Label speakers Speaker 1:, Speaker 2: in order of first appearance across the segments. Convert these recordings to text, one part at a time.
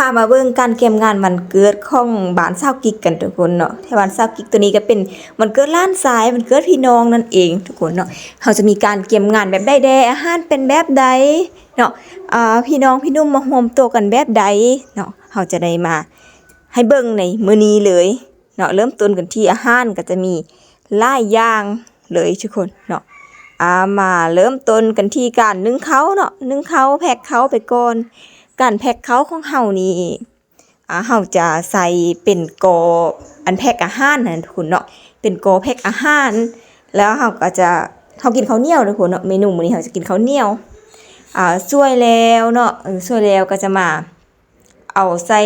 Speaker 1: พามาเบิ่งการเตรียมงานวันเกิดของบ้านสาวกิ๊กกันทุกคนเนาะที่บ้านสาวกิ๊กตัวนี้ก็เป็นวันเกิดหล้านชายวันเกิดพี่น้องนั่นเองทุกคนเนาะเขาจะมีการเตรียมงานแบบใดแดอาหารเป็นแบบใดเนาะพี่น้องพี่นุ่มมาร่วมโต๊ะกันแบบใดเนาะเขาจะได้มาให้เบิ่งในมื้อนี้เลยเนาะเริ่มต้นกันที่อาหารก็จะมีหลายอย่างเลยทุกคนเนาะมาเริ่มต้นกันที่การนึ่งข้าวเนาะนึ่งข้าวแพ็คข้าวไปก่อนการแพ็คข้าวของเฮานี่เฮาจะใส่เป็นกออันแพ็คอาหารนะทุกคนเนาะเป็นกอแพ็คอาหารแล้วเฮาก็จะเฮากินข้าวเหนียวทุกคนเนาะเมนูมื้อนี้เฮาจะกินข้าวเหนียวช่วยแล้วเนาะช่วยแล้วก็จะมาเอาใส่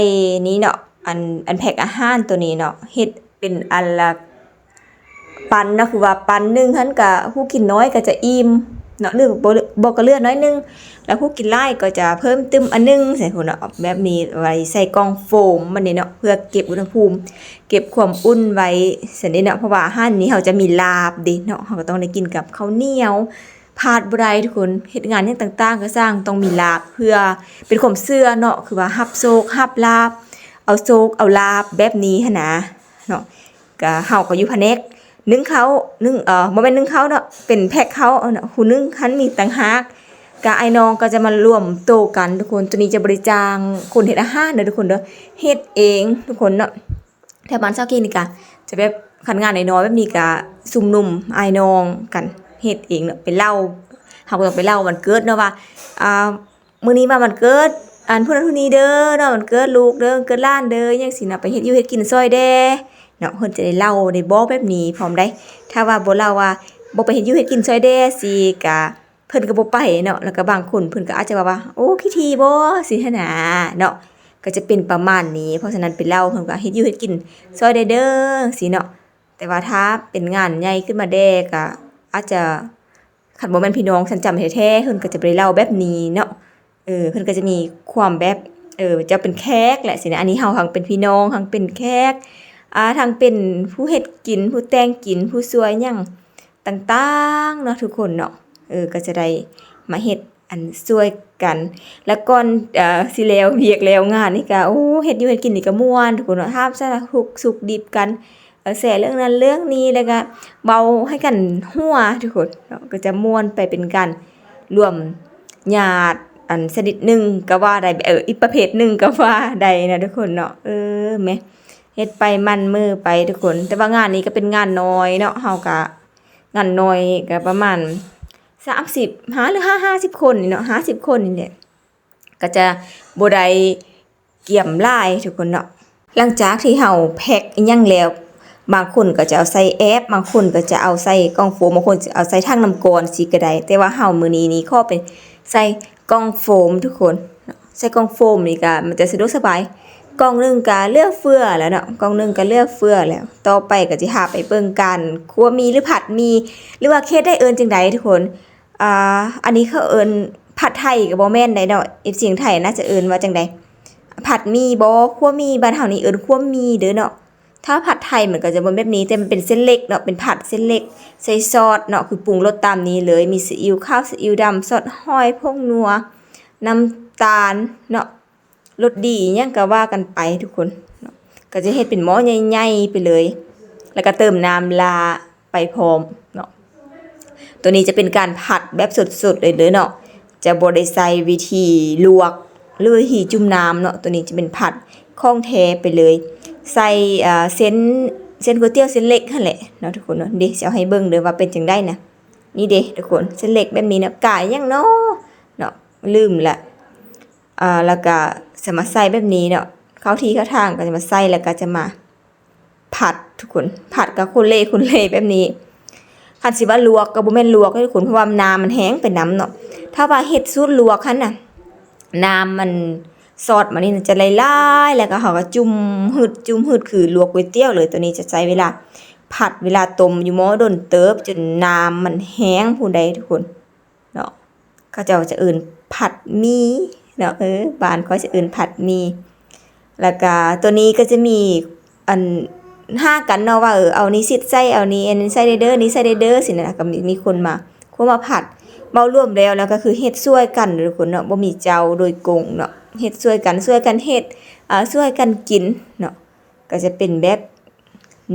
Speaker 1: นี้เนาะอันแพ็คอาหารตัวนี้เนาะเฮ็ดเป็นอันละปันเนาะคือว่าปันนึงหั่นก็ผู้กินน้อยก็จะอิ่มเนาะหรือบ่ก็เลือดน้อยนึงแล้วผู้กินหลายก็จะเพิ่มตึมอันนึงใส่พุ่นเนาะแบบนี้ไว้ใส่กล่องโฟมมันนี่เนาะเพื่อเก็บอุณหภูมิเก็บความอุ่นไว้ซั่นนี่เนาะเพราะว่าอาหารนี้เฮาจะมีลาบเด้เนาะเฮาก็ต้องได้กินกับข้าวเหนียวพลาดบ่ได้ทุกคนเฮ็ดงานหยังต่างๆก็สร้างต้องมีลาบเพื่อเป็นความเชื่อเนาะคือว่ารับโชครับลาบเอาโชคเอาลาบแบบนี้หั่นนะเนาะก็เฮาก็อยู่แผนกนึ่งเขานึ่งบ่แม่นนึ่งเขาเนาะเป็นแพ็คเขาเนาะผู้นึ่งคันมีต่างหากกะไอ้น้องก็จะมารวมโตกันทุกคนตัวนี้จะบริจางคนเฮ็ดอาหารเด้อทุกคนเด้อเฮ็ดเองทุกคนเนาะแถวบ้านเซากี้นี่ก็จะแบบคันงานน้อยๆแบบนี้ก็ซุ่มนุ่มไอ้น้องกันเฮ็ดเองเนาะไปเล่าเฮาก็ต้องไปเล่าวันเกิดเนาะว่ามื้อนี้มาวันเกิดอันผู้นั้นผู้นี้เด้อเนาะวันเกิดลูกเด้อเกิดหลานเด้อจังซี่นะไปเฮ็ดอยู่เฮ็ดกินซอยแด่เนาะเพิ่นจะได้เล่าได้บอกแบบนี้พร้อมได้ถ้าว่าบ่เล่าว่าบ่ไปเฮ็ดอยู่เฮ็ดกินซอยแด่สิก็เพิ่นก็บ่ไปเนาะแล้วก็บางคนเพิ่นก็อาจจะว่าโอ้ขี้ทีบ่สิหั่นน่ะเนาะก็จะเป็นประมาณนี้เพราะฉะนั้นไปเล่าเพิ่นก็เฮ็ดอยู่เฮ็ดกินซอยได้เด้อสิเนาะแต่ว่าถ้าเป็นงานใหญ่ขึ้นมาแด่ก็อาจจะคันบ่แม่นพี่น้องฉันจำแท้ๆเพิ่นก็จะบ่ได้เล่าแบบนี้เนาะเพิ่นก็จะมีความแบบจะเป็นแขกแหละสินะอันนี้เฮาทั้งเป็นพี่น้องทั้งเป็นแขกทั้งเป็นผู้เฮ็ดกินผู้แต่งกินผู้สวยหยังต่างๆเนาะทุกคนเนาะก็จะได้มาเฮ็ดอันช่วยกันแล้วก่อนสิแล้วเวียกแล้วงานนี่ก็โอ้เฮ็ดอยู่เฮ็ดกินนี่ก็ม่วนทุกคนเนาะถามสารทุกข์สุขดิบกันแชร์เรื่องนั้นเรื่องนี้แล้วก็เบาให้กันหัวทุกคนเนาะก็จะม่วนไปเป็นการรวมญาติอันสนิทหนึงก็ว่าได้อีกประเภทหนึงก็ว่าได้นะทุกคนเนาะแหมเฮ็ดไปมันมือไปทุกคนแต่ว่างานนี้ก็เป็นงานน้อยเนาะเฮาก็งานน้อยก็ประมาณ30หรือ50คนนี่เนาะ50คนนี่แหละก็จะบ่ได้เกี่ยมหลายทุกคนเนาะหลังจากที่เฮาแพ็คอิหยังแล้วบางคนก็จะเอาใส่แอปบางคนก็จะเอาใส่กล่องโฟมบางคนจะเอาใส่ถังน้ำกรอนสิก็ได้แต่ว่าเฮามื้อนี้นี่ขอเป็นใส่กล่องโฟมทุกคนใส่กล่องโฟมนี่ก็มันจะสะดวกสบายกล่องนึงก็เหลือเฟือแล้วเนาะกล่องนึงก็เหลือเฟือแล้วต่อไปก็สิหาไปเบิ่งกันคั่วมีหรือผัดมีหรือว่าเฮ็ดได้เอิ้นจังไดทุกคนอันนี้เขาเอิ้นผัดไทยก็บ่แม่นได้เนาะเสียงไทยน่าจะเอิ้นว่าจังไดผัดมีบ่คั่วมีบ้านเฮานี่เอิ้นคั่วมีเด้อเนาะถ้าผัดไทยมันก็จะบ่แบบนี้แต่มันเป็นเส้นเล็กเนาะเป็นผัดเส้นเล็กใส่ซอสเนาะคือปรุงรสตามนี้เลยมีซีอิ๊วขาวซีอิ๊วดำซอสหอยผงนัวน้ำตาลเนาะรสดีหยังก็ว่ากันไปทุกคนเนาะก็จะเฮ็ดเป็นหม้อใหญ่ๆไปเลยแล้วก็เติมน้ำลาไปพร้อมเนาะตัวนี้จะเป็นการผัดแบบสดๆเลยเด้อเนาะจะบ่ได้ใส่วิธีลวกหรือวิธีจุ่มน้ำเนาะตัวนี้จะเป็นผัดของแท้ไปเลยใส่เส้นก๋วยเตี๋ยวเส้นเล็กนั่นแหละเนาะทุกคนเนาะเดี๋ยวจะเอาให้เบิ่งเด้อว่าเป็นจังได๋นะนี่เด้ทุกคนเส้นเล็กแบบนี้นะกายยังเนาะลืมละแล้วก็จะมาใส่แบบนี้เนาะเข้าที่เข้าทางก็จะมาใส่แล้วก็จะมาผัดทุกคนผัดกับคนเล่แบบนี้คันสิว่าลวกก็บ่แม่นลวกให้ทุกคนเพราะว่าน้ำมันแห้งไปน้ำเนาะถ้าว่าเฮ็ดสูตรลวกคั่นน่ะน้ำมันซอสมันนี่จะลายๆแล้วก็เฮาก็จุ่มหืดคือลวกก๋วยเตี๋ยวเลยตัวนี้จะใช้เวลาผัดเวลาต้มอยู่หม้อโดนเติบจนน้ำมันแห้งพู้นใดทุกคนเนาะเขาจะเอิ้นผัดหมี่เนาะบ้านเขาจะเอิ้นผัดหมี่แล้วก็ตัวนี้ก็จะมีอันหากันเนาะว่าเอานี้สิใส่เอานี้อันนี้ใส่ได้เด้อนี้ใส่ได้เด้อสินะก็มีคนมาผัด เว้ารวมแล้วก็คือเฮ็ดช่วยกันทุกคนเนาะบ่มีเจ้าโดยกงเนาะเฮ็ดช่วยกันเฮ็ดช่วยกันกินเนาะก็จะเป็นแบบ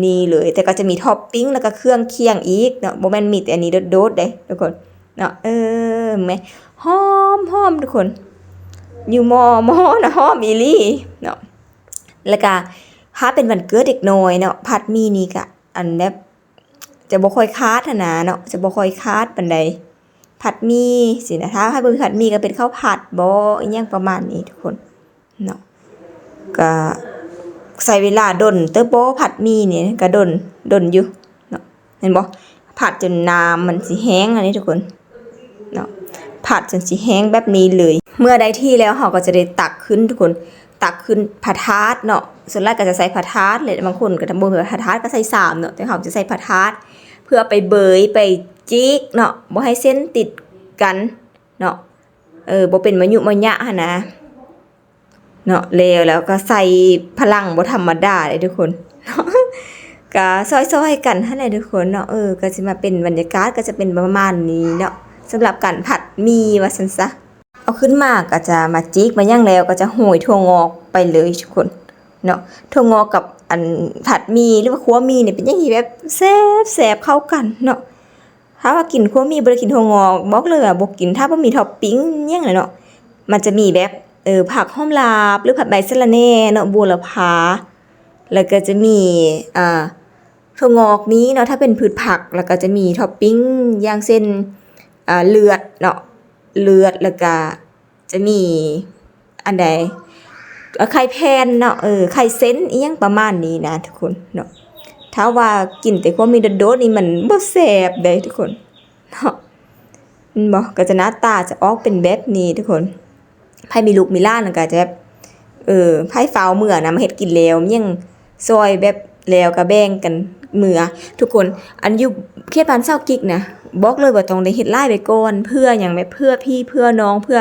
Speaker 1: นี้เลยแต่ก็จะมีท็อปปิ้งแล้วก็เครื่องเคียงอีกเนาะบ่แม่นมีแต่อันนี้โดดๆเด้ทุกคนเนาะแม่หอมทุกคนอยู่มอนะหอมอีหลีเนาะแล้วก็ถ้าเป็นวันเกิดเด็กน้อยเนาะผัดหมี่นี่ก็อันแบบจะบ่ค่อยคาดหั้นนะเนาะจะบ่ค่อยคาดปานใดผัดหมี่สินะถ้าให้เบิ่งผัดหมี่ก็เป็นข้าวผัดบ่อีหยังประมาณนี้ทุกคนเนาะก็ใส่เวลาดนเติบบ่ผัดหมี่นี่ก็ดนอยู่เนาะเห็นบ่ผัดจนน้ำมันสิแห้งอันนี้ทุกคนเนาะผัดจนสิแห้งแบบนี้เลยเมื่อได้ที่แล้วเราก็จะได้ตักขึ้นทุกคนตักขึ้นผัดทาดเนาะส่วนแรกก็จะใส่ผัดทาดเลยบางคนก็ทำบ่ผัดทาดก็ใส่3เนาะแต่เราจะใส่ผัดทาดเพื่อไปเบยไปจิกเนาะบ่ให้เส้นติดกันเนาะบ่เป็นมะยุมะยะหั่นนะเนาะแล้วก็ใส่พลังบ่ธรรมดาเลยทุกคนเนาะก็ซอยๆกันหั่นแหละทุกคนเนาะก็สิมาเป็นบรรยากาศก็จะเป็นประมาณนี้เนาะสำหรับการผัดหมี่ว่าซั่นซะเอาขึ้นมาก็จะมาจิกมาย่างแล้วก็จะโรยถั่วงอกไปเลยทุกคนเนาะถั่วงอกกับอันผัดหมี่หรือว่าคั่วหมี่เนี่ยเป็นอย่างที่แบบแซ่บเข้ากันเนาะถ้าว่ากินคั่วหมี่บ่ได้กินถั่วงอกบอกเลยว่าบ่กินถ้าบ่มีท็อปปิ้งหยังเนาะมันจะมีแบบผักหอมลาบหรือผัดใบสะระแหน่เนาะบัวละพาแล้วก็จะมีถั่วงอกนี้เนาะถ้าเป็นพืชผักแล้วก็จะมีท็อปปิ้งอย่างเช่นเลือดเนาะเลือดแล้วก็จะมีอันใดไข่แพนเนาะไข่เซ้นอีหยังประมาณนี้นะทุกคนเนาะถ้าว่ากินแต่ความมีโดดๆนี่มันบ่แซ่บเด้ทุกคนเนาะบ่ก็จะหน้าตาจะออกเป็นแบบนี้ทุกคนไผมีลูกมีหลานก็จะแบบไผฟ้าวมื้อนะมาเฮ็ดกินแล้วยังซอยแบบแล้วก็แบ่งกันมื้อทุกคนอันอยู่เขตบ้านเซากิกนะบอกเลยว่าต้องได้เฮ็ดหลายไปก่อนเพื่อหยังแบบเพื่อพี่เพื่อน้องเพื่อ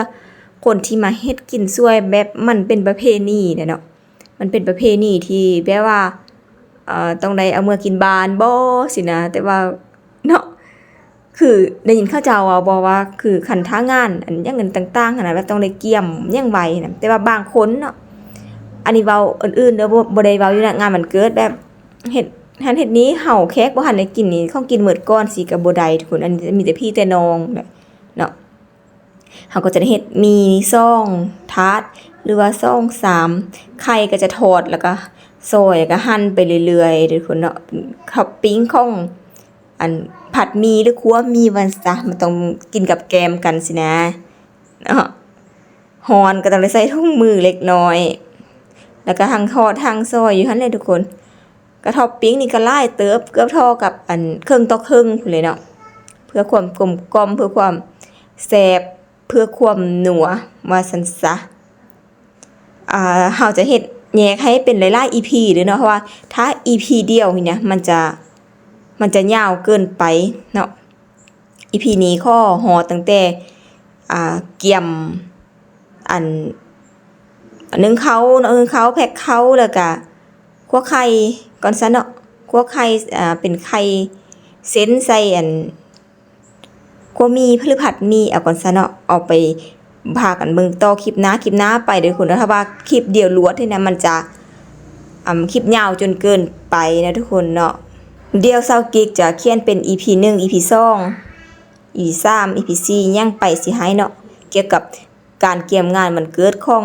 Speaker 1: คนที่มาเฮ็ดกินช่วยแบบมันเป็นประเพณีเนาะมันเป็นประเพณีที่แบบว่าต้องได้เอามื้อกินบ้านบ่สินะแต่ว่าเนาะคือได้ยินเขาเจ้าว่าว่าคือคันทางานอันอย่างเงินต่างๆหั่นน่ะว่าต้องได้เกี่ยมยังไวนะแต่ว่าบางคนเนาะอันนี้เว้าอื่นๆเด้อบ่ได้เว้าอยู่ในงานวันเกิดแบบเฮ็ดหันเฮ็ดนี้เฮาแขกบ่ทันได้กินนี่ของกินหมดก่อนสิก็บ่ได้ทุกคนอันนี้มีแต่พี่แต่น้องเนาะเฮาก็จะได้เฮ็ดมีซ่องถาดหรือว่าซ่อง3ไข่ก็จะทอดแล้วก็ซอยแล้วก็หั่นไปเรื่อยๆทุกคนเนาะท็อปปิ้งของอันผัดหมี่หรือคั่วหมี่วันซะมันต้องกินกับแกมกันสินะเนาะฮอนก็ต้องได้ใส่ถุงมือเล็กน้อยแล้วก็ทั้งทอดทั้งซอยอยู่หั่นเลยทุกคนก็ท็อปปิ้งนี่ก็หลายเติบเกือบเท่ากับอันครึ่งต่อครึ่งพู้นเลยเนาะเพื่อความกลมกล่อมเพื่อความแซ่บเพื่อความนัวว่าซั่นซะเฮาจะเฮ็ดแยกให้เป็นหลายๆ EP เด้อเนาะเพราะว่าถ้า EP เดียวนี่นะมันจะยาวเกินไปเนาะ EP นี้ข้อฮอดตั้งแต่เกี่ยมอันนึ่งเขาแพ็คเขาแล้วก็คั่วไข่ก่อนซะเนาะคั่วไข่เป็นไข่เซ้นใส่อันคั่วหมี่หรือผัดหมี่เอาก่อนซะเนาะเอาไปพากันเบิ่งต่อคลิปหน้าไปเด้อทุกคนถ้าว่าคลิปเดียวรวดนี่นะมันจะคลิปยาวจนเกินไปนะทุกคนเนาะเดี๋ยวเซากิกจะเขียนเป็น EP 1 EP 2 EP 3 EP 4ยังไปสิให้เนาะเกี่ยวกับการเกี่ยมงานมันเกิดของ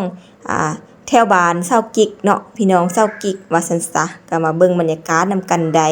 Speaker 1: แถวบ้านเซากิกเนาะพี่น้องเซากิกว่าซั่นซะก็มาเบิ่งบรรยากาศนำกันได้